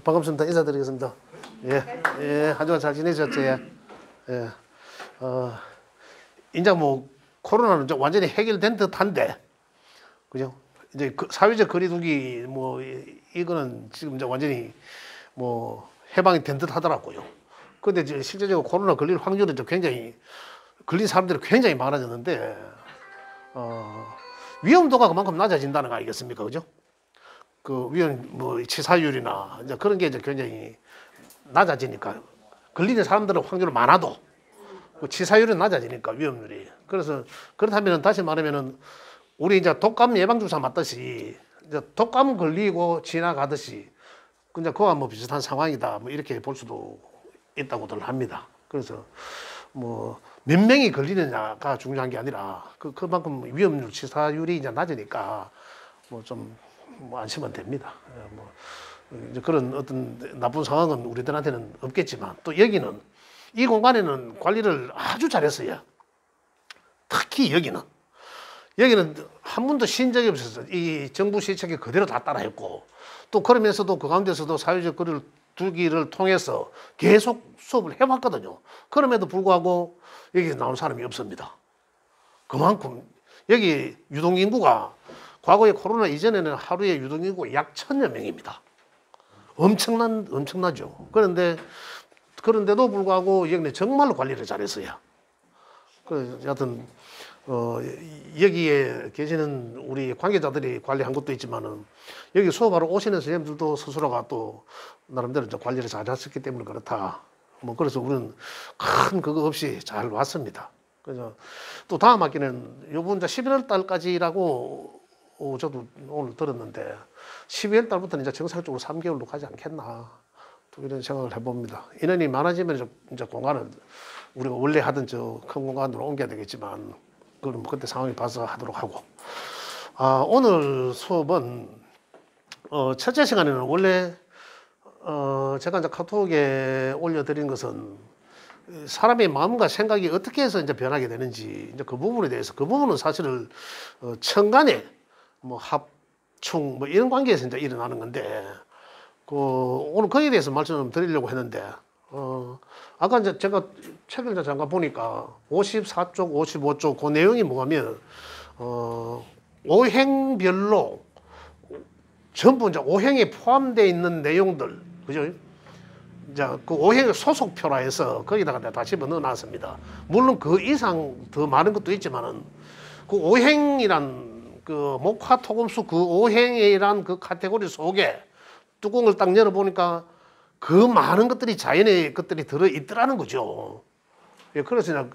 반갑습니다. 인사드리겠습니다. 예, 예, 한 주간 잘 지내셨죠? 예, 예. 이제 뭐 코로나는 이제 완전히 해결된 듯한데, 그죠? 이제 그 사회적 거리두기 뭐 이거는 지금 이제 완전히 뭐 해방이 된 듯하더라고요. 근데 이제 실제적으로 코로나 걸릴 확률은 이제 굉장히 걸린 사람들이 굉장히 많아졌는데, 위험도가 그만큼 낮아진다는 거 아니겠습니까, 그죠? 그 위험 뭐 치사율이나 이제 그런 게 이제 굉장히 낮아지니까 걸리는 사람들은 확률이 많아도 그 치사율은 낮아지니까 위험률이. 그래서 그렇다면 다시 말하면은 우리 이제 독감 예방 주사 맞듯이 이제 독감 걸리고 지나가듯이 그냥 그와 뭐 비슷한 상황이다 뭐 이렇게 볼 수도 있다고들 합니다. 그래서 뭐 몇 명이 걸리느냐가 중요한 게 아니라 그만큼 위험률 치사율이 이제 낮으니까 뭐 좀 뭐 안심은 됩니다. 뭐 이제 그런 어떤 나쁜 상황은 우리들한테는 없겠지만 또 여기는 이 공간에는 관리를 아주 잘했어요. 특히 여기는 한 번도 쉰 적이 없었어요. 이 정부 시책에 그대로 다 따라했고 또 그러면서도 그 가운데서도 사회적 거리를 두기를 통해서 계속 수업을 해왔거든요. 그럼에도 불구하고 여기서 나온 사람이 없습니다. 그만큼 여기 유동인구가 과거에 코로나 이전에는 하루에 유동인구가 약 1000여 명입니다. 엄청나죠. 그런데도 불구하고 여기는 정말로 관리를 잘했어요. 그 여하튼 여기에 계시는 우리 관계자들이 관리한 것도 있지만은 여기 수업하러 오시는 선생님들도 스스로가 또 나름대로 이제 관리를 잘 했었기 때문에 그렇다. 뭐 그래서 우리는 큰 그거 없이 잘 왔습니다. 그래서 또 다음 학기는 요번 이제 11월 달까지라고 저도 오늘 들었는데 12월 달부터는 이제 정상적으로 3개월로 가지 않겠나 또 이런 생각을 해봅니다. 인원이 많아지면 이제 공간을 우리가 원래 하던 저 큰 공간으로 옮겨야 되겠지만 그럼 그때 상황이 봐서 하도록 하고. 오늘 수업은 첫째 시간에는 원래 제가 이제 카톡에 올려드린 것은 사람의 마음과 생각이 어떻게 해서 이제 변하게 되는지 이제 그 부분에 대해서 그 부분은 사실은 천간에 뭐 합충 뭐 이런 관계에서 이제 일어나는 건데 오늘 거기에 대해서 말씀을 드리려고 했는데 아까 이제 제가 책을 이제 잠깐 보니까 54쪽, 55쪽 그 내용이 뭐냐면 오행별로 전부 이제 오행에 포함되어 있는 내용들, 그죠? 이제 그 오행 소속표라 해서 거기다가 다 집어넣어 놨습니다. 물론 그 이상 더 많은 것도 있지만은 그 오행이란 그 목화토금수 그 오행이란 그 카테고리 속에 뚜껑을 딱 열어보니까 그 많은 것들이 자연의 것들이 들어있더라는 거죠. 예, 그래서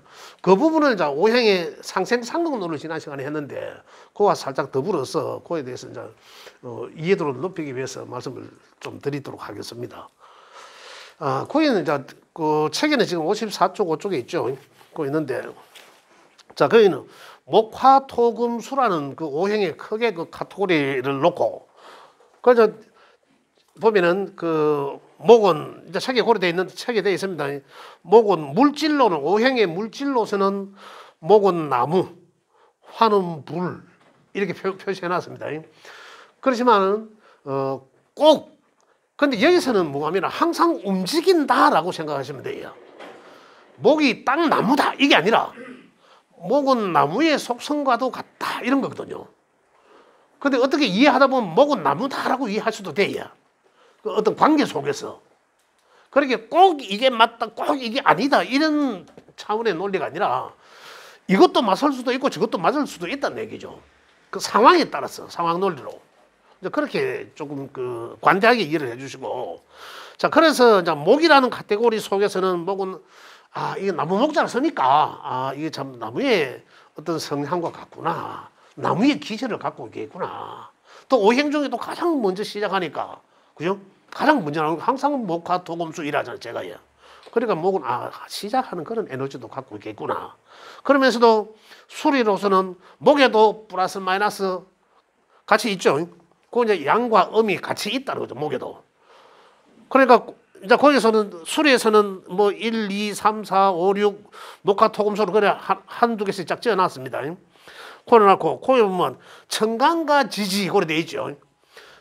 그 부분을 이제 오행의 상생상극론을 지난 시간에 했는데 그와 살짝 더불어서 그에 대해서 이제 이해도를 높이기 위해서 말씀을 좀 드리도록 하겠습니다. 거기는 이제 그 책에는 지금 54쪽 5쪽에 있죠. 그 있는데 자 거기는 목화토금수라는 그 오행의 크게 그 카테고리를 놓고 그래서 보면은 그 목은 이제 책에 고려되어 있는 책에 되어 있습니다. 목은 물질로는 오행의 물질로서는 목은 나무, 화는 불 이렇게 표시해 놨습니다. 그렇지만은 꼭 근데 여기서는 뭐냐면 항상 움직인다라고 생각하시면 돼요. 목이 딱 나무다 이게 아니라 목은 나무의 속성과도 같다 이런 거거든요. 근데 어떻게 이해하다 보면 목은 나무다라고 이해할 수도 돼요. 그 어떤 관계 속에서. 그렇게 꼭 이게 맞다, 꼭 이게 아니다 이런 차원의 논리가 아니라 이것도 맞을 수도 있고 저것도 맞을 수도 있다는 얘기죠. 그 상황에 따라서 상황 논리로. 그렇게 조금 그 관대하게 이해를 해주시고 자 그래서 이제 목이라는 카테고리 속에서는 목은 이게 나무 목자를 쓰니까 이게 참 나무의 어떤 성향과 같구나. 나무의 기질을 갖고 있겠구나. 또 오행 중에도 가장 먼저 시작하니까 그죠? 가장 먼저 나오는 거 항상 목화토금수 일하잖아요, 제가요. 그러니까 목은 시작하는 그런 에너지도 갖고 있겠구나. 그러면서도 수리로서는 목에도 플러스 마이너스 같이 있죠. 그 이제 양과 음이 같이 있다는 거죠, 목에도. 그러니까 이제 거기서는 수리에서는 뭐 1, 2, 3, 4, 5, 6 목화토금수로 그래 한두 개씩 쫙 지어 놨습니다. 그래놓고 거기 보면 천간과 지지 고려 돼 있죠.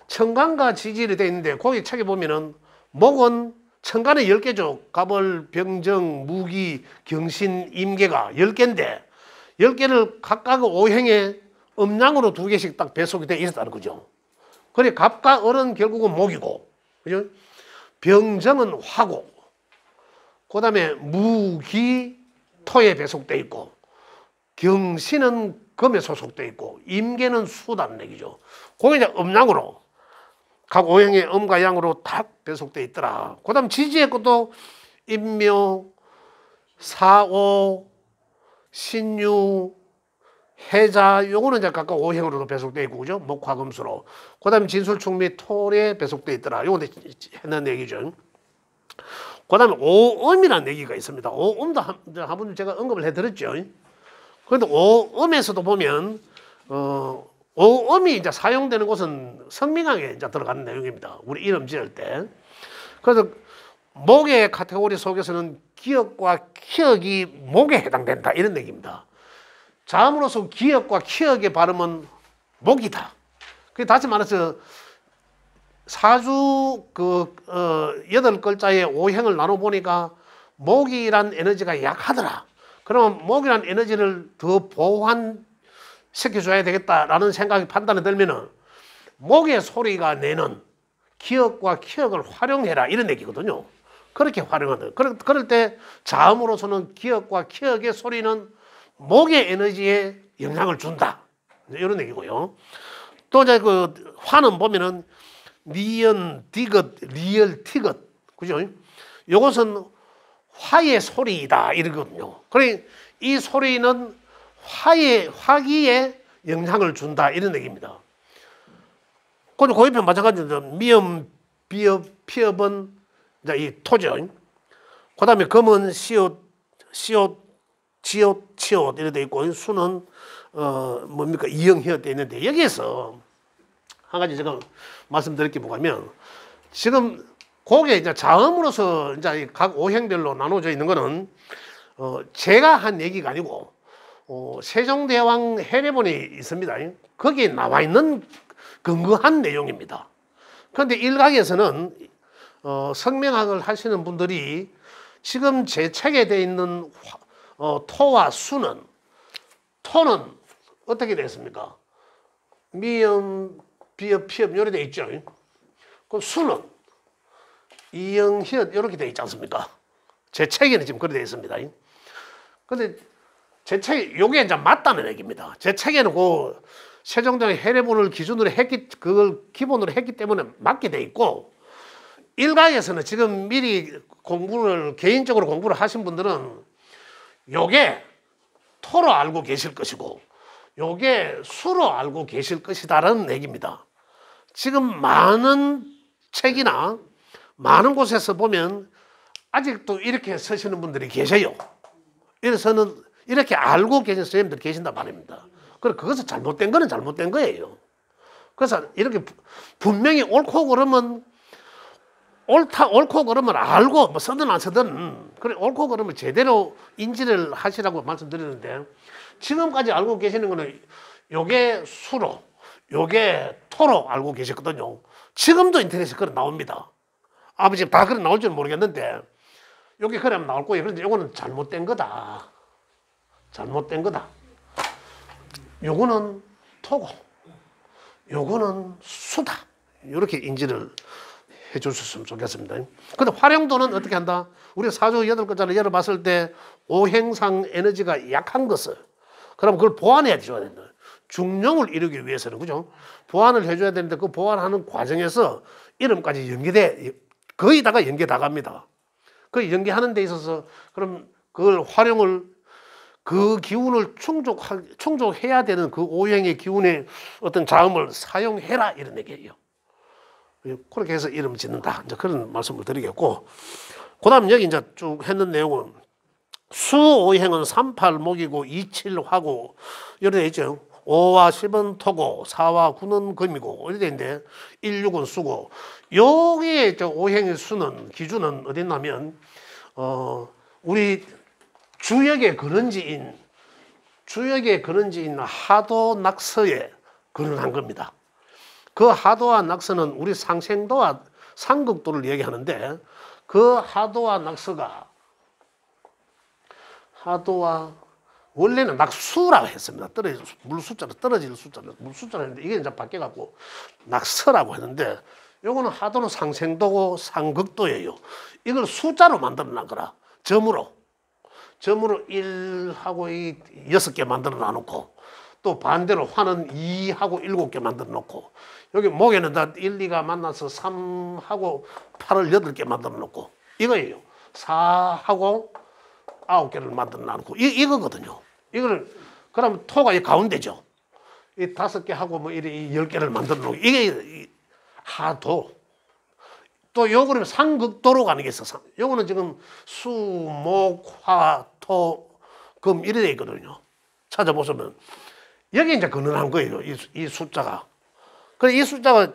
천간과 지지로 돼 있는데 거기 책에 보면은 목은 천간에 10개죠. 갑을, 병정, 무기, 경신, 임계가 10개인데 10개를 각각 오행에 음양으로 2개씩 딱 배속이 되어 있었다는 거죠. 그래 갑과 을은 결국은 목이고, 그죠? 병정은 화고, 그 다음에 무기, 토에 배속되어 있고, 경신은 금에 소속되어 있고, 임계는 수다는 얘기죠. 그게 이제 음양으로 각 오행의 음과 양으로 다 배속되어 있더라. 그 다음 지지의 것도 인묘, 사오, 신유, 해자, 요거는 이제 각각 오행으로 배속되어 있고, 그죠? 목화금수로. 그 다음에 진술충미, 토에 배속되어 있더라. 요거 했는 얘기죠. 그 다음에 오음이라는 얘기가 있습니다. 오음도 한번 제가 언급을 해드렸죠. 그런데 오음에서도 보면, 오음이 이제 사용되는 곳은 성명학에 이제 들어가는 내용입니다. 우리 이름 지을 때. 그래서 목의 카테고리 속에서는 기역과 키역이 목에 해당된다. 이런 얘기입니다. 자음으로서 기역과 키역의 발음은 목이다. 다시 말해서 사주 8글자의 오행을 나눠보니까 목이란 에너지가 약하더라. 그러면 목이란 에너지를 더 보완시켜줘야 되겠다라는 생각이 판단이 들면은 목의 소리가 내는 기역과 키역을 활용해라 이런 얘기거든요. 그렇게 활용한다. 그럴 때 자음으로서는 기역과 키역의 소리는 목의 에너지에 영향을 준다. 이런 얘기고요. 또 이제 그 화는 보면은 니은, 디귿, 리을, 티귿. 그죠? 이것은 화의 소리이다. 이러거든요. 그러니 이 소리는 화기에 영향을 준다. 이런 얘기입니다. 그 옆에 마찬가지로 미음, 비읍, 피읍은 이제 이 토죠. 그 다음에 금은 시옷, 지옷, 치옷 이렇게 돼 있고, 수는 뭡니까? 이응희어 돼 있는데, 여기에서 한 가지 제가 말씀드릴 게 뭐냐면, 지금 그게 이제 자음으로서 이제 각 오행별로 나눠져 있는 거는 제가 한 얘기가 아니고 세종대왕 해례본이 있습니다. 거기에 나와 있는 근거한 내용입니다. 그런데 일각에서는 성명학을 하시는 분들이 지금 제 책에 되어 있는 토와 수는, 토는 어떻게 되었습니까? 미음, 비읍, 피읍 이렇게 되어 있죠. 그 수는 이응, 히읗 이렇게 되어 있지 않습니까? 제 책에는 지금 그렇게 되어 있습니다. 근데 제 책이 요게 이제 맞다는 얘기입니다. 제 책에는 그 세종대왕 해례본을 기준으로 그걸 기본으로 했기 때문에 맞게 돼 있고, 일각에서는 지금 미리 개인적으로 공부를 하신 분들은 요게 토로 알고 계실 것이고 요게 수로 알고 계실 것이다라는 얘기입니다. 지금 많은 책이나 많은 곳에서 보면 아직도 이렇게 쓰시는 분들이 계세요. 이래서는 이렇게 알고 계신 선생님들이 계신단 말입니다. 그래서 그것은 잘못된 거는 잘못된 거예요. 그래서 이렇게 분명히 옳고 그러면 옳고 그러면 알고 뭐 쓰든 안 쓰든 그래 옳고 그러면 제대로 인지를 하시라고 말씀드리는데, 지금까지 알고 계시는 거는 요게 수로 요게 토로 알고 계셨거든요. 지금도 인터넷에 그래 나옵니다. 아버지 다 그래 나올 줄은 모르겠는데 요게 그러면 나올 거예요. 그런데 요거는 잘못된 거다. 잘못된 거다. 요거는 토고 요거는 수다. 이렇게 인지를 해 주셨으면 좋겠습니다. 근데 활용도는 어떻게 한다? 우리 사주 8글자를 열어봤을 때 오행상 에너지가 약한 것을, 그럼 그걸 보완해 줘야 된다. 중용을 이루기 위해서는, 그죠? 보완을 해줘야 되는데 그 보완하는 과정에서 이름까지 거의 다가 연계 다 갑니다. 그 연계하는 데 있어서 그럼 그걸 활용을, 그 기운을 충족해야 되는 그 오행의 기운의 어떤 자음을 사용해라 이런 얘기예요. 그렇게 해서 이름을 짓는다. 이제 그런 말씀을 드리겠고, 그 다음 여기 이제 쭉 했는 내용은 수오행은 38목이고 27화고 이렇게 되어 있죠. 5와 10은 토고 4와 9는 금이고 이렇게 되어 있는데 1, 6은 수고, 여기에 오행의 수는 기준은 어디 있냐면 우리 주역의 근원지인 하도 낙서에 근원한 겁니다. 그 하도와 낙서는 우리 상생도와 상극도를 얘기하는데 그 하도와 낙서가 하도와 원래는 낙수라고 했습니다. 물 숫자로 떨어질 숫자를 물 숫자로 했는데 이게 이제 바뀌어갖고 낙서라고 했는데 요거는 하도는 상생도고 상극도예요. 이걸 숫자로 만들어 놔 거라. 점으로 1하고 6개 만들어 놔놓고 또 반대로 화는 2하고 7개 만들어 놓고 여기 목에는 다 1, 2가 만나서 3하고 8을 8개 만들어 놓고 이거예요. 4하고 9개를 만들어 놔놓고 이거거든요. 이걸 그러면 토가 이 가운데죠. 이 5개 하고 뭐 이렇게 10개를 만들어 놓고 이게 하도. 또 요거는 상극도로 가는 게 있어. 요거는 지금 수, 목, 화, 토, 금 이래 돼 있거든요. 찾아보시면 여기 이제 근원한 거예요. 이 숫자가. 그래 이 숫자가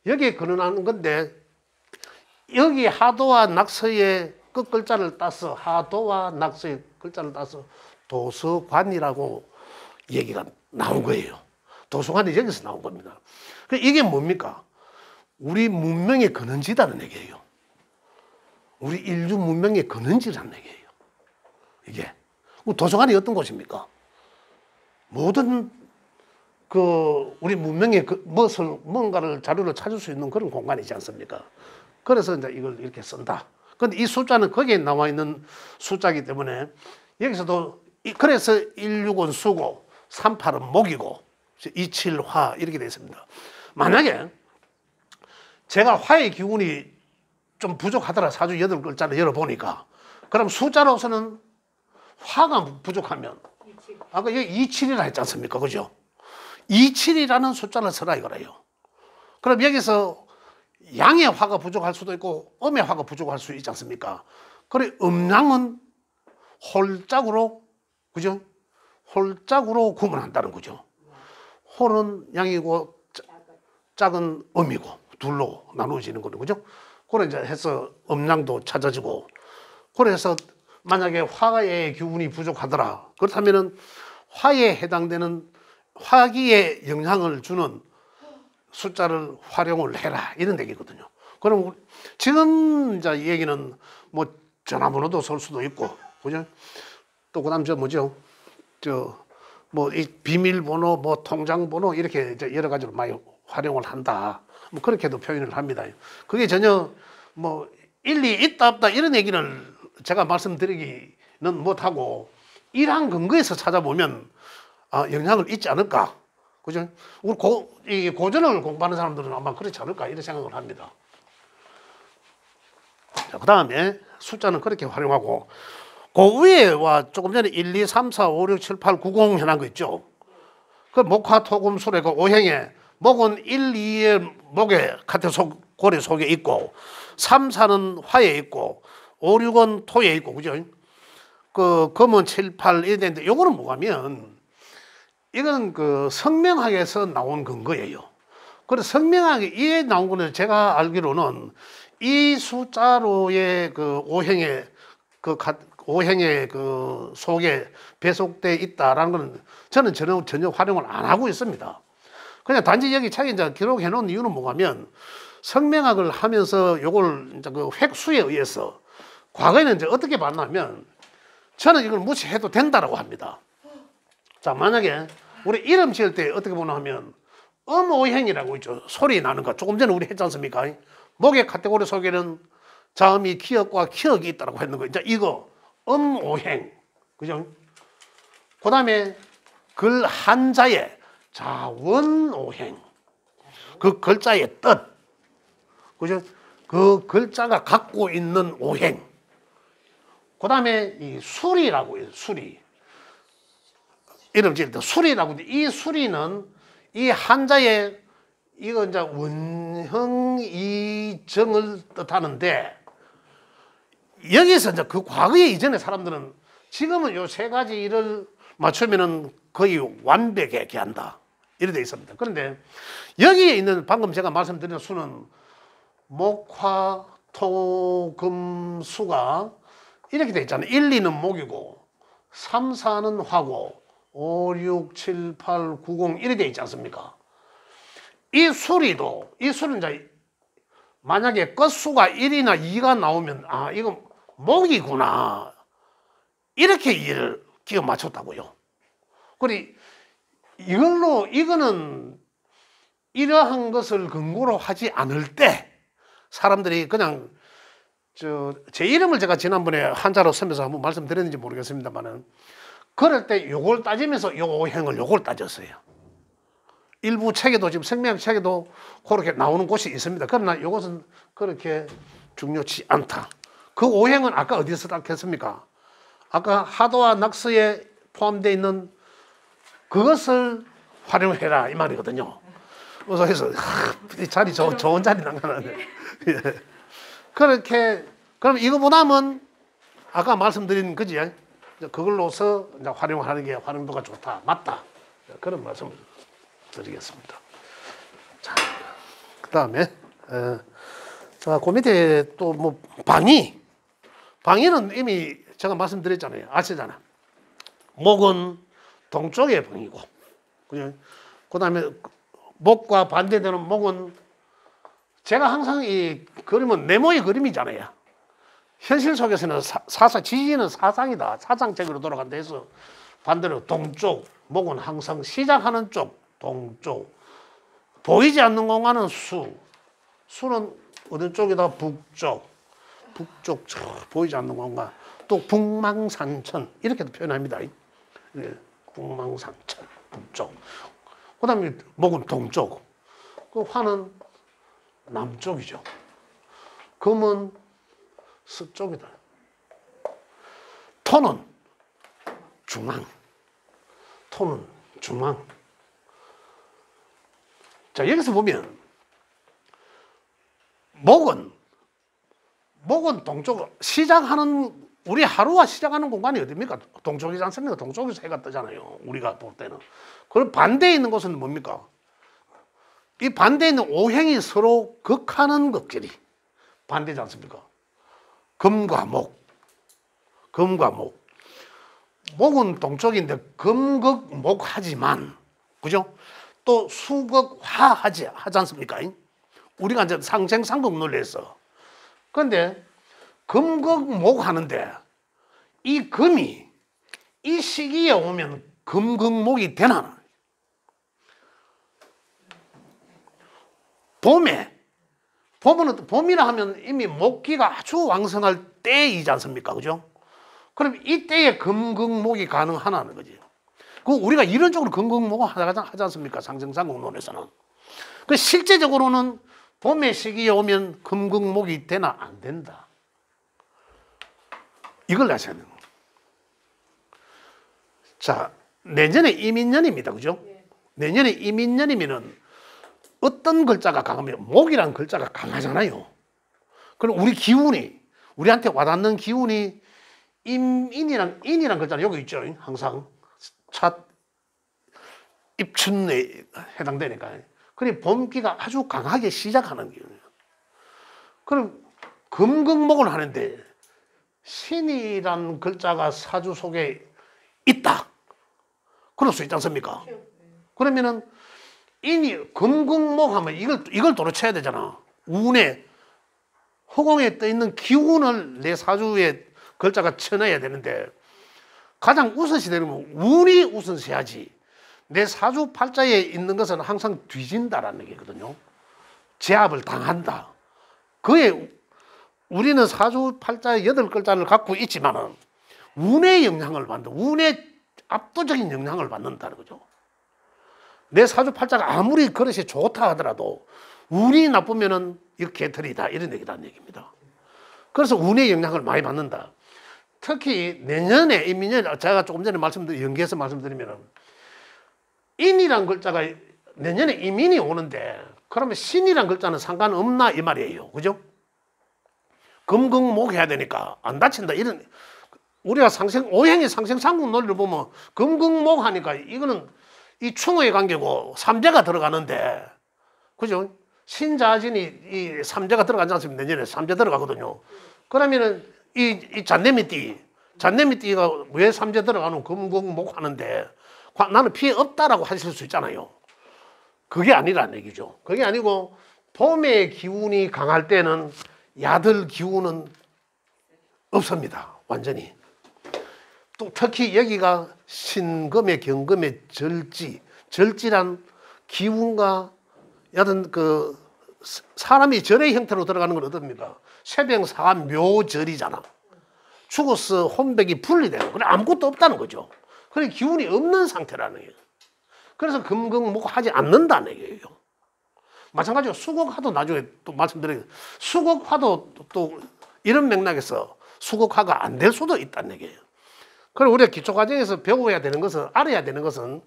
여기에 근원하는 건데 여기 하도와 낙서의 끝 글자를 따서 하도와 낙서의 글자를 따서 도서관이라고 얘기가 나온 거예요. 도서관이 여기서 나온 겁니다. 이게 뭡니까? 우리 문명의 근원지다는 얘기예요. 우리 인류 문명의 근원지라는 얘기예요. 이게 도서관이 어떤 곳입니까? 모든 우리 문명의 뭔가를 자료를 찾을 수 있는 그런 공간이지 않습니까? 그래서 이제 이걸 이렇게 쓴다. 근데 이 숫자는 거기에 나와 있는 숫자이기 때문에 여기서도 그래서 165는 수고 38은 목이고 27화 이렇게 되어 있습니다. 만약에 제가 화의 기운이 좀 부족하더라. 사주 8글자를 열어보니까 그럼 숫자로서는 화가 부족하면 아까 여기 27이라 했지 않습니까? 그죠? 27이라는 숫자를 써라 이거래요. 그럼 여기서 양의 화가 부족할 수도 있고 음의 화가 부족할 수 있지 않습니까? 그래 음양은 홀짝으로 그죠? 홀짝으로 구분한다는 거죠. 홀은 양이고 짝은 음이고 둘로 나누어지는 거죠. 그죠? 그래 이제 해서 음양도 찾아지고 그래서 만약에 화의 기운이 부족하더라. 그렇다면은 화에 해당되는 화기에 영향을 주는 숫자를 활용을 해라 이런 얘기거든요. 그럼 지금 이제 얘기는 뭐 전화번호도 쓸 수도 있고, 그죠? 또 그다음 저 뭐죠? 뭐 이 비밀번호, 뭐 통장번호 이렇게 이제 여러 가지로 많이 활용을 한다. 뭐 그렇게도 표현을 합니다. 그게 전혀 뭐 일리 있다 없다 이런 얘기는 제가 말씀드리기는 못하고 이러한 근거에서 찾아보면 영향을 잊지 않을까. 그죠? 우리 이 고전을 공부하는 사람들은 아마 그렇지 않을까 이런 생각을 합니다. 자, 그 다음에 숫자는 그렇게 활용하고 그 위에와 조금 전에 1, 2, 3, 4, 5, 6, 7, 8, 9, 0 해놓은 거 있죠. 그 목화, 토금, 수레 그 오행에 목은 1, 2의 목에 카테 고래 속에 있고 3, 4는 화에 있고 5, 6은 토에 있고 그죠? 그 금은 7, 8 이래 되는데 요거는 뭐냐면 이건 그 성명학에서 나온 근거예요. 그래서 성명학에 이에 나온 거는 제가 알기로는 이 숫자로의 그 오행의 그 속에 배속돼 있다라는 거는 저는 전혀 활용을 안 하고 있습니다. 그냥 단지 여기 차기 이제 기록해 놓은 이유는 뭐냐면 성명학을 하면서 요걸 이제 그 획수에 의해서 과거에는 이제 어떻게 봤냐면 저는 이걸 무시해도 된다라고 합니다. 자, 만약에 우리 이름 지을 때 어떻게 보나 하면 음오행이라고 있죠. 소리 나는 거. 조금 전에 우리 했지 않습니까? 목의 카테고리 속에는 자음이 기역과 키역이 있다고 했는 거. 이제 이거 음오행. 그죠? 그 다음에 글 한자에 자원오행. 그 글자의 뜻. 그죠? 그 글자가 갖고 있는 오행. 그 다음에 이 수리라고 해요. 수리. 이름 지을 때 수리라고 하는데 이 수리는 이 한자에 이거 이제 원형이정을 뜻하는데 여기서 이제 그 과거에 이전에 사람들은 지금은 요 세 가지 일을 맞추면은 거의 완벽하게 한다. 이래 돼 있습니다. 그런데 여기에 있는 방금 제가 말씀드린 수는 목화, 토, 금, 수가 이렇게 돼 있잖아요. 1, 2는 목이고 3, 4는 화고 5, 6, 7, 8, 9, 0 이래 돼 있지 않습니까? 이 수리도 이 수는 이제 만약에 끝수가 1이나 2가 나오면 아 이건 목이구나 이렇게 이해를 끼워 맞췄다고요. 그리고 이거는 이러한 것을 근거로 하지 않을 때 사람들이 그냥 제 이름을 제가 지난번에 한자로 쓰면서 한번 말씀드렸는지 모르겠습니다만은 그럴 때 요걸 따지면서 요 오행을 요걸 따졌어요. 일부 책에도 지금 생명학 책에도 그렇게 나오는 곳이 있습니다. 그러나 이것은 그렇게 중요치 않다. 그 오행은 아까 어디서 닦였습니까? 아까 하도와 낙서에 포함되어 있는 그것을 활용해라 이 말이거든요. 그래서 이 자리 좋은 자리 난가는데 그렇게 그럼 이거보다는 아까 말씀드린 그지 그걸로서 이제 활용하는 게 활용도가 좋다 맞다 그런 말씀을 드리겠습니다. 자, 그다음에 자, 그 밑에 또 뭐 방위는 이미 제가 말씀드렸잖아요. 아시잖아. 목은 동쪽의 방이고, 그다음에 목과 반대되는 목은 제가 항상 이 그림은 네모의 그림이잖아요. 현실 속에서는 지지는 사상이다. 사상적으로 돌아간다 해서 반대로 동쪽, 목은 항상 시작하는 쪽, 동쪽. 보이지 않는 공간은 수는 어느 쪽이다? 북쪽 보이지 않는 공간. 또 북망산천 이렇게도 표현합니다. 북망산천 북쪽. 그다음에 목은 동쪽. 그 화는 남쪽이죠. 금은 서쪽이다. 토는 중앙. 자, 여기서 보면 목은 동쪽 시작하는 우리 하루가 시작하는 공간이 어디입니까? 동쪽이지 않습니까? 동쪽에서 해가 뜨잖아요. 우리가 볼 때는. 그럼 반대에 있는 곳은 뭡니까? 이 반대에 있는 오행이 서로 극하는 극질이 반대지 않습니까? 금과 목. 목은 동쪽인데 금극목하지만, 그죠? 또 수극화하지 않습니까? 우리가 이제 상생상극 논리에서. 그런데 금극목 하는데 이 금이 이 시기에 오면 금극목이 되나? 봄이라 하면 이미 목기가 아주 왕성할 때이지 않습니까? 그죠? 그럼 이때에 금극목이 가능하다는 거지. 우리가 이론적으로 금극목을 하지 않습니까? 상생상극론에서는. 실제적으로는 봄의 시기에 오면 금극목이 되나 안 된다. 이걸 아셔야 돼요. 자, 내년에 이민년입니다. 그죠? 내년에 이민년이면은 어떤 글자가 강하면 목이라는 글자가 강하잖아요. 그럼 우리한테 와닿는 기운이 인이란 글자는 여기 있죠. 항상 첫 입춘에 해당되니까. 그래 봄기가 아주 강하게 시작하는 기운이에요. 그럼 금극목을 하는데 신이란 글자가 사주 속에 있다. 그럴 수 있지 않습니까? 그러면은 인이 금극목 하면 이걸 도로쳐야 되잖아. 운에 허공에 떠 있는 기운을 내 사주에 글자가 쳐넣어야 되는데 가장 우선시 되려면 운이 우선시해야지. 내 사주 팔자에 있는 것은 항상 뒤진다라는 얘기거든요. 제압을 당한다. 우리는 사주 팔자에 8글자를 갖고 있지만은 운의 영향을 받는다. 운의 압도적인 영향을 받는다는 거죠. 내 사주 팔자가 아무리 그릇이 좋다 하더라도 운이 나쁘면은 이거 개털이다 이런 얘기다는 얘기입니다. 그래서 운의 영향을 많이 받는다. 특히 내년에 이민년 제가 조금 전에 연계해서 말씀드리면은 인이란 글자가 내년에 이민이 오는데 그러면 신이란 글자는 상관없나 이 말이에요. 그죠? 금극목 해야 되니까 안 다친다 이런 우리가 오행의 상생상극 논리를 보면 금극목 하니까 이거는 이 충의 관계고 삼재가 들어가는데 그죠? 신자진이 이 삼재가 들어가지 않습니까? 내년에 삼재 들어가거든요. 그러면은 이 잔내미띠가 왜 삼재 들어가는 금극목 하는데 나는 피해 없다라고 하실 수 있잖아요. 그게 아니라는 얘기죠. 그게 아니고 봄의 기운이 강할 때는 야들 기운은 없습니다. 완전히. 또 특히 여기가 신금의 경금의 절지란 기운과 야든 그 사람이 절의 형태로 들어가는 건 어떻습니까? 쇠병사가 묘절이잖아. 죽어서 혼백이 분리되는. 그래 아무것도 없다는 거죠. 그래 기운이 없는 상태라는 거예요. 그래서 금극목하지 않는다는 얘기예요. 마찬가지로 수국화도 나중에 또 말씀드려요. 수국화도 또 이런 맥락에서 수국화가 안 될 수도 있다는 얘기예요. 그리고 우리가 기초과정에서 배워야 되는 것은, 알아야 되는 것은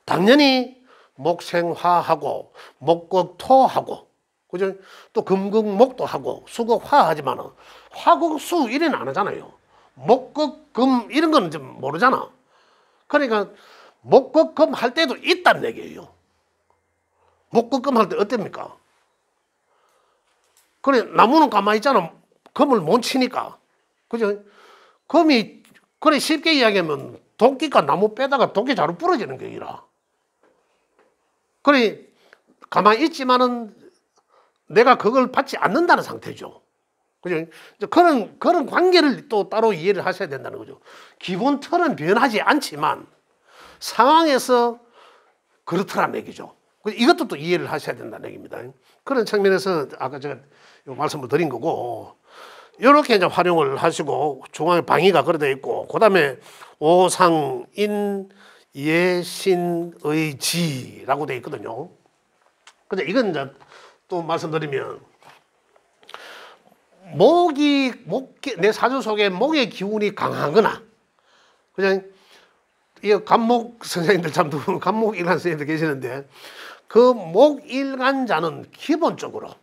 당연히 목생화하고 목극토하고 그죠? 또 금극목도 하고 수극화 하지만 화극수 이래는 안 하잖아요. 목극금 이런 거는 좀 모르잖아. 그러니까 목극금 할 때도 있다는 얘기예요. 목극금 할 때 어땠습니까? 그래 나무는 가만히 있잖아. 금을 못 치니까. 그죠? 금이 그래 쉽게 이야기하면 도끼가 나무 빼다가 도끼 자루 부러지는 게 아니라. 그래 가만히 있지만은 내가 그걸 받지 않는다는 상태죠. 그죠? 그런 관계를 또 따로 이해를 하셔야 된다는 거죠. 기본 틀은 변하지 않지만 상황에서 그렇더라는 얘기죠. 이것도 또 이해를 하셔야 된다는 얘기입니다. 그런 측면에서 아까 제가 말씀을 드린 거고, 이렇게 이제 활용을 하시고 중앙에 방위가 걸어져 있고, 그 다음에 오상인 예신의 지라고 되어 있거든요. 근데 이건 이제 또 말씀드리면 내 사주 속에 목의 기운이 강하거나 그냥 이 간목 선생님들 참 누구 간목 일간 선생님들 계시는데 그 목일간자는 기본적으로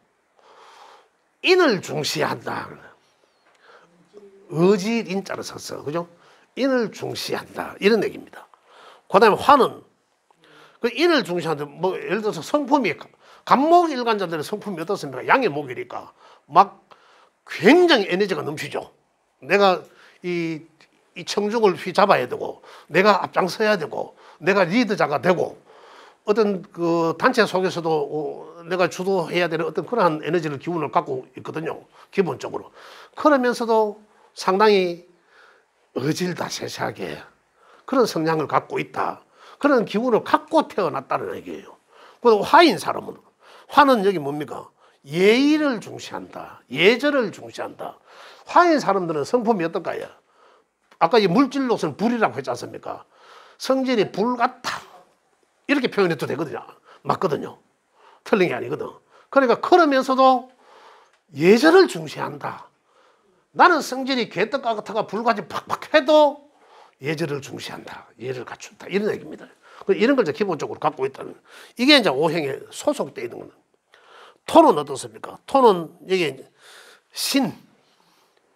인을 중시한다. 의질 인자를 썼어. 그죠? 인을 중시한다. 이런 얘기입니다. 그 다음에 화는 그 인을 중시한다. 뭐 예를 들어서 성품이 간목 일간자들의 성품이 어떻습니까? 양의 목이니까 막 굉장히 에너지가 넘치죠. 내가 이 청중을 휘잡아야 되고, 내가 앞장서야 되고, 내가 리더자가 되고, 어떤 그 단체 속에서도 내가 주도해야 되는 어떤 그러한 에너지를 기운을 갖고 있거든요. 기본적으로. 그러면서도 상당히 어질다세세하게 그런 성향을 갖고 있다. 그런 기운을 갖고 태어났다는 얘기예요. 그리고 화인 사람은, 화는 여기 뭡니까? 예의를 중시한다. 예절을 중시한다. 화인 사람들은 성품이 어떨까요? 아까 이 물질로서는 불이라고 했지 않습니까? 성질이 불 같다. 이렇게 표현해도 되거든요. 맞거든요. 틀린 게 아니거든. 그러니까 그러면서도 예절을 중시한다. 나는 성질이 개떡 같아가 불같이 팍팍 해도 예절을 중시한다. 예를 갖춘다. 이런 얘기입니다. 이런 걸 이제 기본적으로 갖고 있다는. 이게 이제 오행에 소속되어 있는 겁니다. 토는 어떻습니까? 토는 여기 신,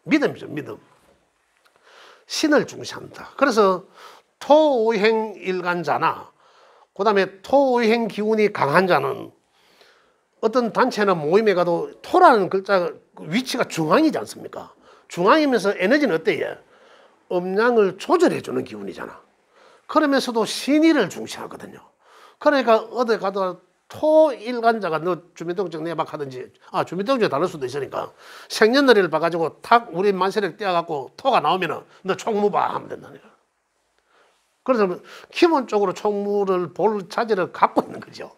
믿음이죠, 믿음. 신을 중시한다. 그래서 토오행 일간자나 그 다음에 토오행 기운이 강한 자는 어떤 단체나 모임에 가도 토라는 글자 위치가 중앙이지 않습니까? 중앙이면서 에너지는 어때요? 음양을 조절해주는 기운이잖아. 그러면서도 신의를 중시하거든요. 그러니까 어디 가도 토일간자가 너 주민등록증 내막 하든지, 주민등록증이 다를 수도 있으니까 생년월일을 봐가지고 탁 우리 만세를 떼어갖고 토가 나오면은 너 총무 봐 하면 된다니까. 그래서 기본적으로 총무를 볼 자질을 갖고 있는 거죠.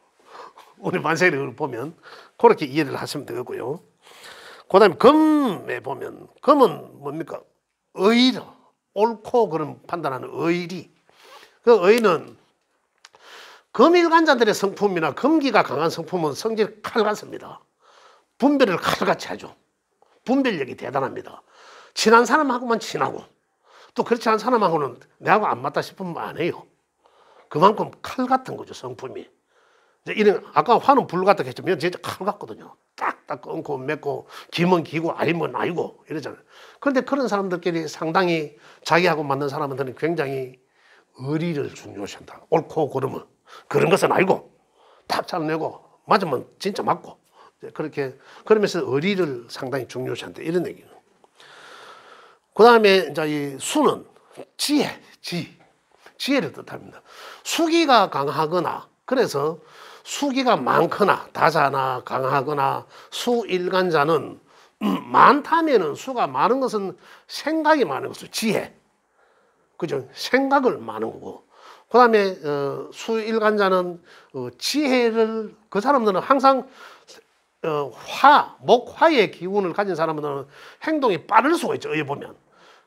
우리 만세를 보면 그렇게 이해를 하시면 되겠고요. 그 다음에 금에 보면 금은 뭡니까? 의로 옳고 그런 판단하는 의리. 그 의는 금일간자들의 성품이나 금기가 강한 성품은 성질이 칼 같습니다. 분별을 칼같이 하죠. 분별력이 대단합니다. 친한 사람하고만 친하고 또 그렇지 않은 사람하고는 내하고 안 맞다 싶으면 안 해요. 그만큼 칼 같은 거죠, 성품이. 이런 아까 화는 불 같다고 했지만 진짜 칼 같거든요. 딱딱 끊고 맺고 기면 기고 아니면 아니고 이러잖아요. 그런데 그런 사람들끼리 상당히 자기하고 맞는 사람들은 굉장히 의리를 중요시한다. 옳고 그름은 그런 것은 알고 탁 잘 내고 맞으면 진짜 맞고 그렇게 그러면서 의리를 상당히 중요시한다 이런 얘기예요. 그 다음에 이제 이 수는 지혜를 뜻합니다. 수기가 강하거나 그래서 수기가 많거나 다자나 강하거나 수일간자는 많다면은 수가 많은 것은 생각이 많은 것이죠. 지혜. 그죠? 생각을 많은 거고. 그 다음에 수일간자는 지혜를 그 사람들은 항상 목화의 기운을 가진 사람들은 행동이 빠를 수가 있죠. 여기 보면.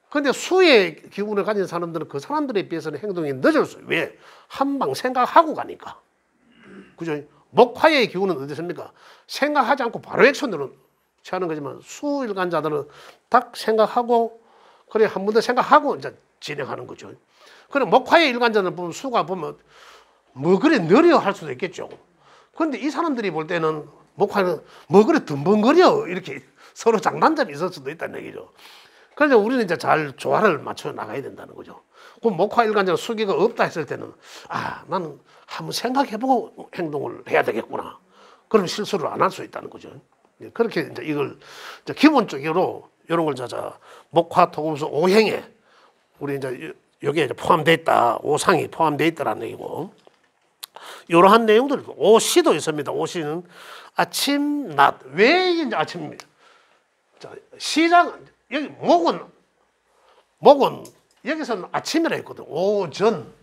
근데 수의 기운을 가진 사람들은 그 사람들에 비해서는 행동이 늦을 수 있어요. 왜? 한방 생각하고 가니까. 그죠? 목화의 기운은 어디습니까? 생각하지 않고 바로 액션으로 취하는 거지만 수일간자들은 딱 생각하고 그래 한 번 더 생각하고 이제 진행하는 거죠. 그래 목화의 일간자는 보면 수가 보면 뭐 그래 느려 할 수도 있겠죠. 그런데 이 사람들이 볼 때는 목화는 뭐 그래 덤벙거려 이렇게 서로 장단점이 있을 수도 있다는 얘기죠. 그래서 우리는 이제 잘 조화를 맞춰 나가야 된다는 거죠. 그럼 목화 일간자는 수기가 없다 했을 때는 나는 한번 생각해보고 행동을 해야 되겠구나. 그럼 실수를 안 할 수 있다는 거죠. 그렇게 이제 이걸 이제 기본적으로 이런 걸 목화 토금수 오행에 우리 이제 여기에 이제 포함되어 있다. 오상이 포함되어 있다라는 얘기고. 이러한 내용들, 오시도 있습니다. 오시는 아침, 낮. 왜 이제 아침입니다. 자, 시작, 여기 목은 여기서는 아침이라 했거든. 오전.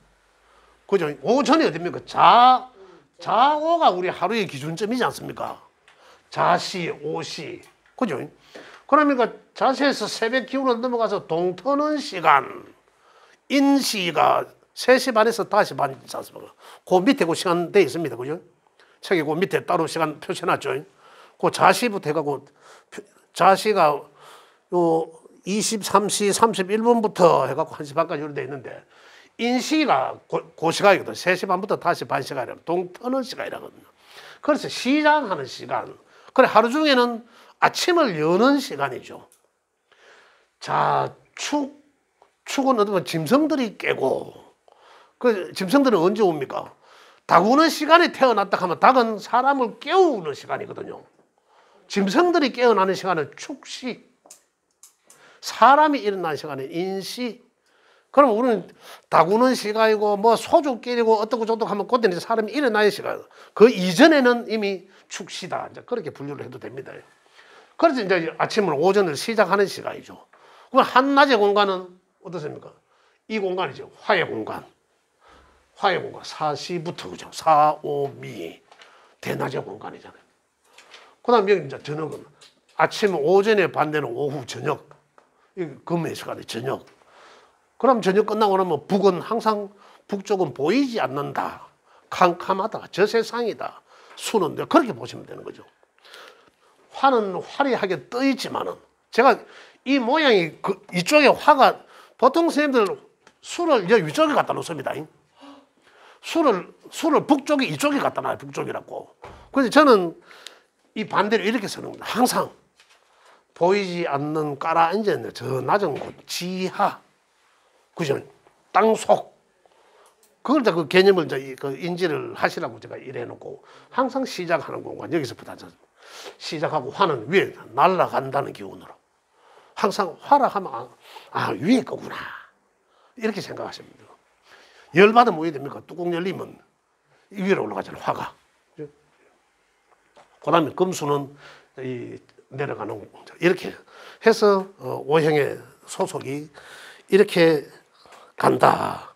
그죠? 오전이 어딥니까? 자오가 우리 하루의 기준점이지 않습니까? 자시, 오시. 그죠? 그러니까 자시에서 새벽 기운으로 넘어가서 동터는 시간. 인시가 3시 반에서 5시 반이지 않습니까? 그 밑에 그 시간 돼 있습니다. 그죠? 책에 그 밑에 따로 시간 표시해놨죠. 그 자시부터 해가고, 자시가 요 23시 31분부터 해갖고 1시 반까지 이렇게 돼 있는데, 인시가 그 시간이거든. 3시 반부터 5시 반 시간이라고. 동터는 시간이라거든요. 그래서 시작하는 시간. 그래, 하루 중에는 아침을 여는 시간이죠. 자, 축은 어떤 짐승들이 깨고, 그 짐승들은 언제 옵니까? 닭 우는 시간에 태어났다 하면 닭은 사람을 깨우는 시간이거든요. 짐승들이 깨어나는 시간은 축시, 사람이 일어나는 시간은 인시. 그럼 우리는 닭 우는 시간이고 뭐 소주 깨리고 어떻고 저떻고 하면 그때는 사람이 일어나는 시간. 그 이전에는 이미 축시다. 이제 그렇게 분류를 해도 됩니다. 그래서 이제 아침을 오전을 시작하는 시간이죠. 그럼 한낮의 공간은 어떻습니까? 이 공간이죠. 화의 공간. 화의 공간. 사시부터, 그죠? 사오미. 대낮의 공간이잖아요. 그 다음에 여기 이제 저녁은 아침 오전에 반대는 오후 저녁. 이 금의 시간이 저녁. 그럼 저녁 끝나고 나면 북은 항상 북쪽은 보이지 않는다. 캄캄하다. 저 세상이다. 수는 그렇게 보시면 되는 거죠. 화는 화려하게 떠 있지만은 제가 이 모양이 이쪽에 화가 보통 선생님들 술을 이쪽에 갖다 놓습니다. 술을 북쪽에 이쪽에 갖다 놔요. 북쪽이라고. 그래서 저는 이 반대로 이렇게 쓰는 겁니다. 항상 보이지 않는 깔아앉은 저 낮은 곳, 지하, 그죠? 땅속. 그걸 그 개념을 이제 그 인지를 하시라고 제가 이래 놓고 항상 시작하는 공간 여기서부터 시작하고 화는 위에 날아간다는 기운으로 항상 화라 하면 위에 거구나 이렇게 생각하시면 돼요. 열받으면 뭐 됩니까? 뚜껑 열리면 위로 올라가잖아요. 화가. 그 다음에 금수는 내려가는 이렇게 해서 오행의 소속이 이렇게 간다.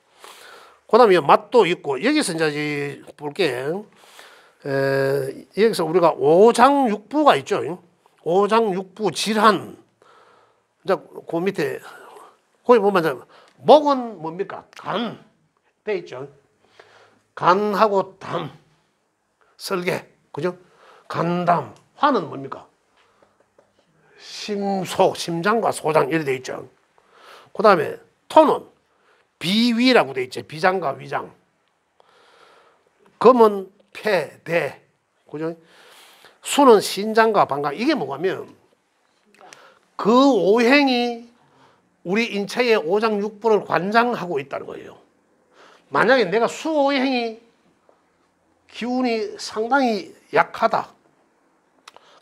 그 다음에 맛도 있고 여기서 이제 볼게. 여기서 우리가 오장육부가 있죠. 오장육부 질환. 이제 그 밑에 거기 보면 이제 목은 뭡니까? 간 돼 있죠. 간하고 담, 설계, 그죠? 간담. 화는 뭡니까? 심장과 소장 이렇게 돼 있죠. 그 다음에 토는 비위라고 돼 있죠. 비장과 위장. 금은 폐, 대, 그죠? 수는 신장과 방광. 이게 뭐냐면 그 오행이 우리 인체의 오장육부를 관장하고 있다는 거예요. 만약에 내가 수오행이 기운이 상당히 약하다.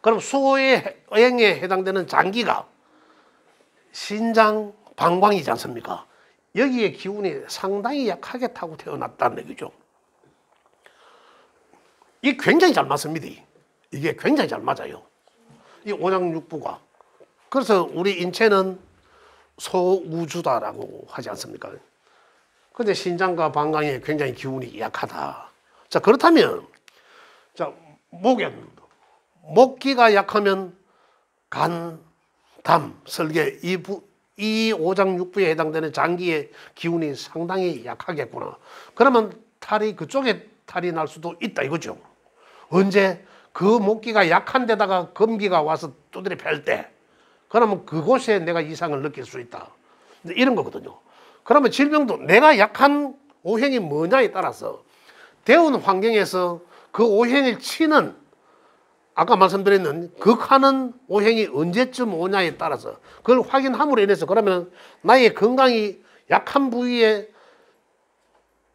그럼 수오행에 해당되는 장기가 신장, 방광이지 않습니까? 여기에 기운이 상당히 약하게 타고 태어났다는 얘기죠. 이게 굉장히 잘 맞습니다. 이게 굉장히 잘 맞아요. 이 오장육부가. 그래서 우리 인체는 소우주다라고 하지 않습니까? 근데 신장과 방광에 굉장히 기운이 약하다. 자, 그렇다면, 자, 목엔, 목기가 약하면 간, 담, 설계, 이 오장육부에 해당되는 장기의 기운이 상당히 약하겠구나. 그러면 그쪽에 탈이 날 수도 있다 이거죠. 언제? 그 목기가 약한 데다가 금기가 와서 두드려 팰 때, 그러면 그곳에 내가 이상을 느낄 수 있다. 이런 거거든요. 그러면 질병도 내가 약한 오행이 뭐냐에 따라서 대운 환경에서 그 오행을 치는, 아까 말씀드렸는 극하는 오행이 언제쯤 오냐에 따라서 그걸 확인함으로 인해서 그러면 나의 건강이 약한 부위에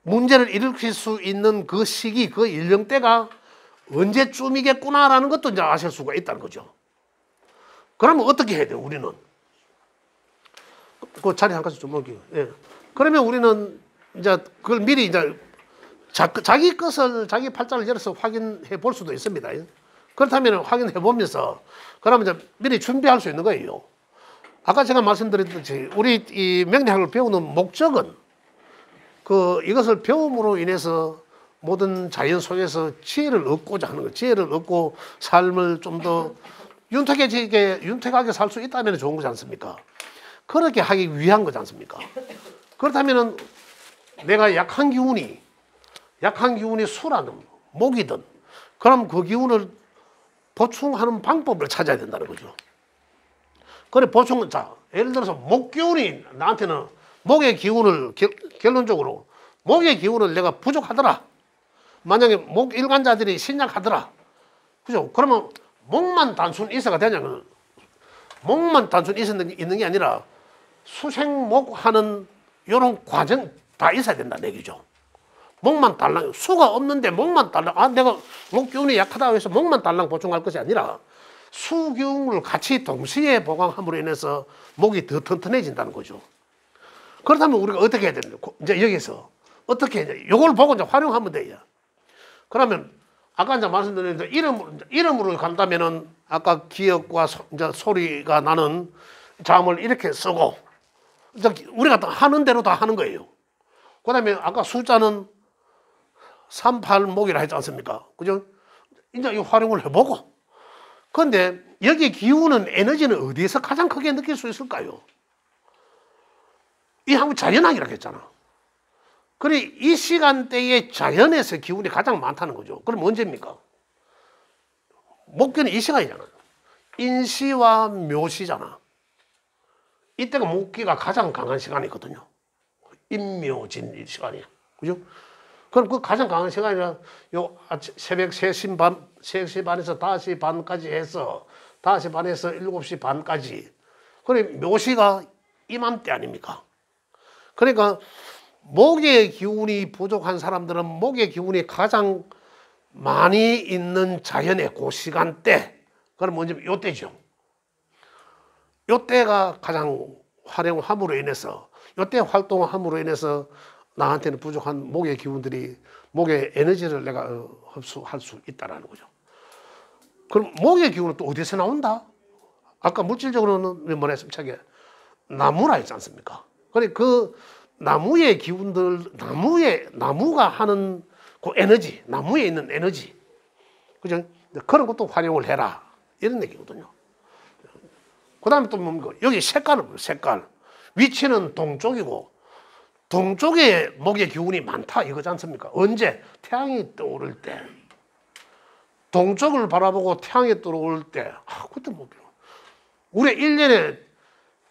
문제를 일으킬 수 있는 그 시기, 그 연령대가 언제쯤이겠구나라는 것도 이제 아실 수가 있다는 거죠. 그러면 어떻게 해야 돼요, 우리는? 그 자리 한 가지 좀 옮기요. 예. 그러면 우리는 이제 그걸 미리 이제 자기 것을, 자기 팔자를 열어서 확인해 볼 수도 있습니다. 그렇다면 확인해 보면서 그러면 이제 미리 준비할 수 있는 거예요. 아까 제가 말씀드렸듯이 우리 이 명리학을 배우는 목적은 이것을 배움으로 인해서 모든 자연 속에서 지혜를 얻고자 하는 거예요. 지혜를 얻고 삶을 좀 더 윤택하게 살 수 있다면 좋은 거지 않습니까? 그렇게 하기 위한 거지 않습니까? 그렇다면 내가 약한 기운이 수라든 목이든 그럼 그 기운을 보충하는 방법을 찾아야 된다는 거죠. 그래 자, 예를 들어서 목 기운이 나한테는 목의 기운을 결론적으로 목의 기운을 내가 부족하더라. 만약에 목 일관자들이 신약하더라. 그죠? 그러면 목만 단순 이사가 되냐면 목만 단순 있는 게 아니라 수생목하는 이런 과정 다 있어야 된다 얘기죠. 목만 달랑, 수가 없는데 목만 달랑, 내가 목 기운이 약하다고 해서 목만 달랑 보충할 것이 아니라 수 기운을 같이 동시에 보강함으로 인해서 목이 더 튼튼해진다는 거죠. 그렇다면 우리가 어떻게 해야 되는데, 이제 여기서 어떻게 해야 돼? 이걸 보고 이제 활용하면 돼요. 그러면 아까 이제 말씀드렸는데 이름으로 간다면은 아까 기억과 이제 소리가 나는 자음을 이렇게 쓰고 이제 우리가 하는 대로 다 하는 거예요. 그다음에 아까 숫자는 38목이라 했지 않습니까? 그죠? 이제 이 활용을 해보고. 그런데 여기 기운은 에너지는 어디에서 가장 크게 느낄 수 있을까요? 이 한국 자연학이라고 했잖아. 그래 이 시간대에 자연에서 기운이 가장 많다는 거죠. 그럼 언제입니까? 목기는 이 시간이잖아. 인시와 묘시잖아. 이때가 목기가 가장 강한 시간이거든요. 인묘진 이 시간이야. 그죠? 그럼 그 가장 강한 시간이라 요 새벽 3시 반에서 5시 반까지 해서 5시 반에서 7시 반까지. 그래 묘시가 이맘때 아닙니까? 그러니까 목의 기운이 부족한 사람들은 목의 기운이 가장 많이 있는 자연의 그 시간대, 그럼 먼저 요때죠. 요때가 가장 활용함으로 인해서, 요때 활동함으로 인해서 나한테는 부족한 목의 기운들이, 목의 에너지를 내가 흡수할 수 있다는 거죠. 그럼 목의 기운은 또 어디서 나온다? 아까 물질적으로는 뭐라 했습니까? 나무라 했지 않습니까? 그래 그 나무의 기운들, 나무가 하는 그 에너지, 나무에 있는 에너지, 그죠? 그런 것도 활용을 해라. 이런 얘기거든요. 그 다음에 또 뭡니까? 여기 색깔. 위치는 동쪽이고, 동쪽에 목의 기운이 많다. 이거지 않습니까? 언제? 태양이 떠오를 때. 동쪽을 바라보고 태양이 떠오를 때. 그때 뭐, 우리 1년에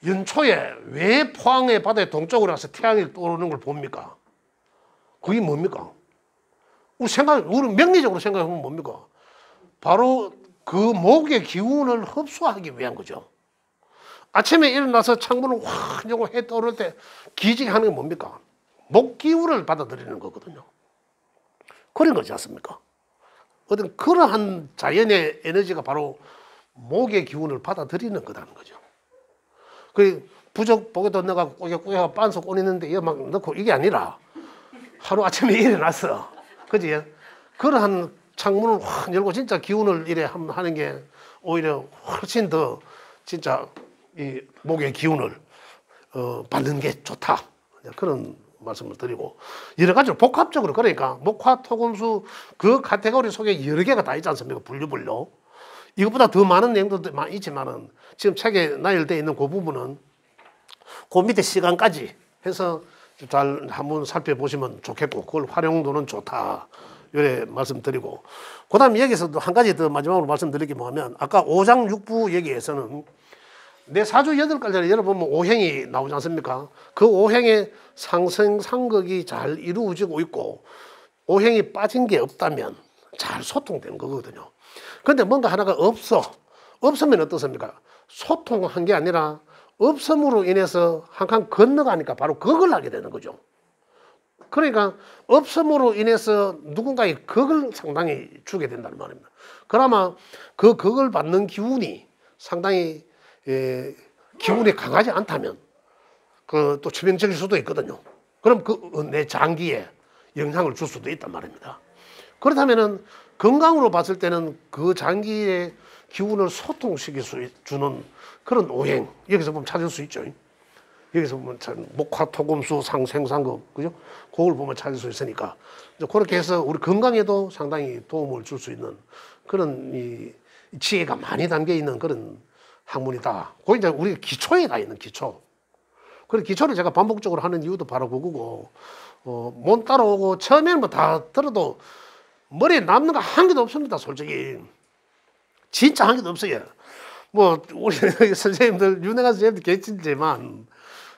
연초에 왜 포항의 바다의 동쪽으로 가서 태양이 떠오르는 걸 봅니까? 그게 뭡니까? 우리 명리적으로 생각하면 뭡니까? 바로 그 목의 기운을 흡수하기 위한 거죠. 아침에 일어나서 창문을 확 열고 해 떠오를 때 기지개 하는 게 뭡니까? 목 기운을 받아들이는 거거든요. 그런 거지 않습니까? 어떤 그러한 자연의 에너지가 바로 목의 기운을 받아들이는 거라는 거죠. 그 부적 보게도 넣어갖고 꾸겨 빤서 꺼내는데 이거 막 넣고 이게 아니라 하루 아침에 일어나서, 그지? 그러한 창문을 확 열고 진짜 기운을 이래 하는 게 오히려 훨씬 더 진짜 이 목의 기운을 받는 게 좋다. 그런 말씀을 드리고 여러 가지로 복합적으로 그러니까 목화 토금수 그 카테고리 속에 여러 개가 다 있지 않습니까? 분류. 이것보다 더 많은 내용도 있지만은 지금 책에 나열되어 있는 그 부분은 그 밑에 시간까지 해서 잘 한번 살펴보시면 좋겠고 그걸 활용도는 좋다. 이래 말씀드리고 그다음 여기서도 한 가지 더 마지막으로 말씀드릴 게 뭐냐면 아까 5장 6부 얘기에서는 내 사주 8갈래를 열어보면 오행이 나오지 않습니까? 그 오행의 상생상극이 잘 이루어지고 있고 오행이 빠진 게 없다면 잘 소통되는 거거든요. 그런데 뭔가 하나가 없으면 어떻습니까? 소통한 게 아니라 없음으로 인해서 한 칸 건너가니까 바로 그걸 하게 되는 거죠. 그러니까 없음으로 인해서 누군가의 극을 상당히 주게 된다는 말입니다. 그나마 극을 받는 기운이 상당히 기운이 강하지 않다면 또 치명적일 수도 있거든요. 그럼 내 장기에 영향을 줄 수도 있단 말입니다. 그렇다면은 건강으로 봤을 때는 그 장기의 기운을 소통시킬 수 주는 그런 오행 여기서 보면 찾을 수 있죠. 여기서 보면 목화토금수 상생상극 그죠? 그걸 보면 찾을 수 있으니까 그렇게 해서 우리 건강에도 상당히 도움을 줄 수 있는 그런 이 지혜가 많이 담겨 있는 그런 학문이다. 그게 이제 우리 기초에 다 있는 기초. 그런 기초를 제가 반복적으로 하는 이유도 바로 그거고 못 따라오고 처음에는 뭐 다 들어도 머리에 남는 거 한 개도 없습니다. 솔직히 진짜 한 개도 없어요. 뭐 우리 선생님들 유능한 선생님들 계시지만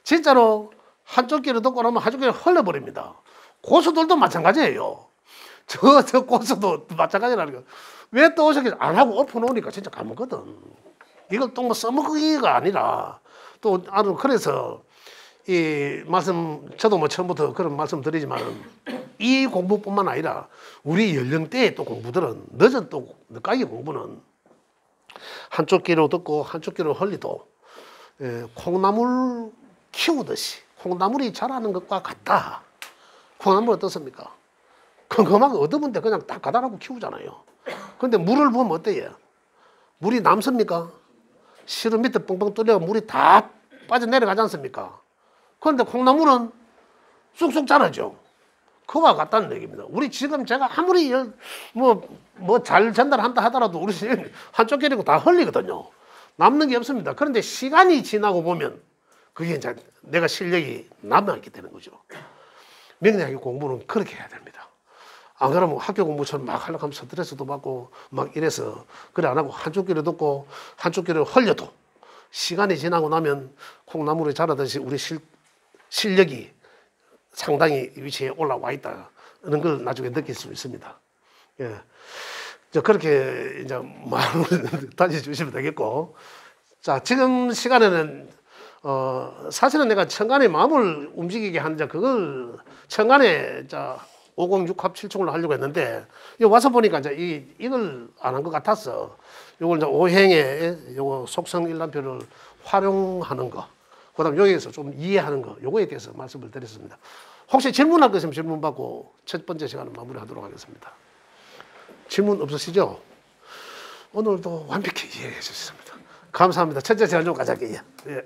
진짜로 한쪽 귀를 듣고 나면 한쪽 귀를 흘려버립니다. 고수들도 마찬가지예요. 저 고수도 마찬가지라는 거. 왜 또 오셨겠어? 안 하고 엎어놓으니까 진짜 까먹거든. 이걸 또 뭐 써먹기가 아니라 또 그래서 이 말씀 저도 뭐 처음부터 그런 말씀 드리지만 이 공부뿐만 아니라 우리 연령대의 또 공부들은 늦은 또 늦가기 공부는 한쪽 귀로 듣고 한쪽 귀로 흘리도 콩나물 키우듯이 콩나물이 자라는 것과 같다. 콩나물 어떻습니까? 컴컴하게 얻어본데 그냥 딱 가다 놓고 키우잖아요. 근데 물을 보면 어때요? 물이 남습니까? 시루 밑에 뻥뻥 뚫려 물이 다 빠져내려가지 않습니까? 그런데 콩나물은 쑥쑥 자라죠. 그와 같다는 얘기입니다. 우리 지금 제가 아무리 잘 전달한다 하더라도 우리 한쪽 귀리고 다 흘리거든요. 남는 게 없습니다. 그런데 시간이 지나고 보면 그게 이제 내가 실력이 남아있게 되는 거죠. 명리학의 공부는 그렇게 해야 됩니다. 안 그러면 학교 공부처럼 막 하려고 하면 스트레스도 받고 막 이래서 그래 안 하고 한쪽 귀를 듣고 한쪽 귀를 흘려도 시간이 지나고 나면 콩나물이 자라듯이 우리 실력이 상당히 위치에 올라와 있다는 걸 나중에 느낄 수 있습니다. 예. 그렇게 이제 마음을 다져주시면 되겠고. 자, 지금 시간에는, 사실은 내가 천간의 마음을 움직이게 하는 그걸 천간에 506합 7충을 하려고 했는데, 와서 보니까 이제 이걸 안 한 것 같아서, 요걸 이제 오행의 요거 속성 일람표를 활용하는 거, 그 다음 여기에서 좀 이해하는 거, 요거에 대해서 말씀을 드렸습니다. 혹시 질문할 거 있으면 질문 받고 첫 번째 시간을 마무리하도록 하겠습니다. 질문 없으시죠? 오늘도 완벽히 이해해 주셨습니다. 감사합니다. 첫째 시간 좀 가자게요. 예.